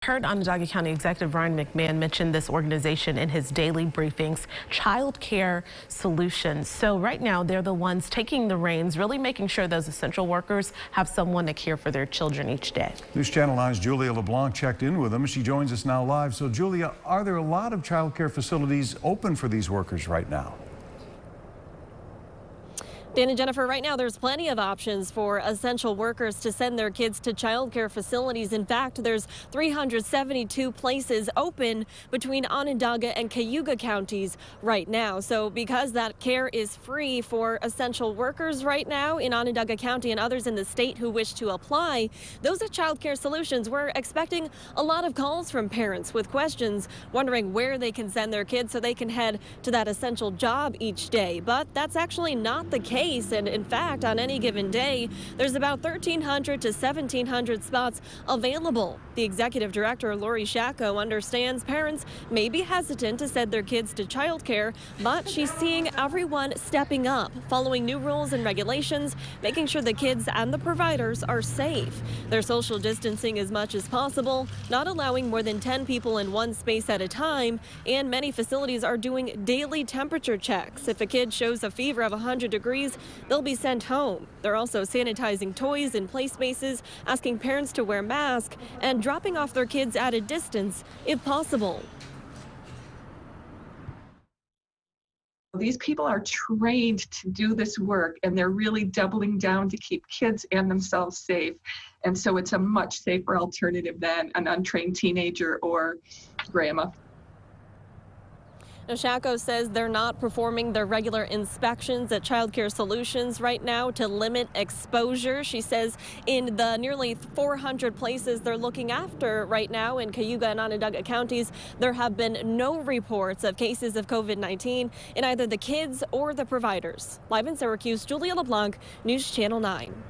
Heard Onondaga County Executive Brian McMahon mention this organization in his daily briefings, Childcare Solutions. So right now they're the ones taking the reins, really making sure those essential workers have someone to care for their children each day. News Channel 9's Julia LeBlanc checked in with them. She joins us now live. So Julia, are there a lot of child care facilities open for these workers right now? Dan and Jennifer, right now there's plenty of options for essential workers to send their kids to child care facilities. In fact, there's 372 places open between Onondaga and Cayuga counties right now. So because that care is free for essential workers right now in Onondaga County and others in the state who wish to apply, those at Childcare Solutions, we're expecting a lot of calls from parents with questions, wondering where they can send their kids so they can head to that essential job each day. But that's actually not the case. And in fact, on any given day, there's about 1,300 to 1,700 spots available. The executive director, Lori Shacko, understands parents may be hesitant to send their kids to childcare, but she's seeing everyone stepping up, following new rules and regulations, making sure the kids and the providers are safe. They're social distancing as much as possible, not allowing more than 10 people in one space at a time, and many facilities are doing daily temperature checks. If a kid shows a fever of 100 degrees, they'll be sent home. They're also sanitizing toys in play spaces, asking parents to wear masks, and dropping off their kids at a distance if possible. These people are trained to do this work, and they're really doubling down to keep kids and themselves safe. And so it's a much safer alternative than an untrained teenager or grandma. Shacko says they're not performing their regular inspections at Childcare Solutions right now to limit exposure. She says in the nearly 400 places they're looking after right now in Cayuga and Onondaga counties, there have been no reports of cases of COVID-19 in either the kids or the providers. Live in Syracuse, Julia LeBlanc, News Channel 9.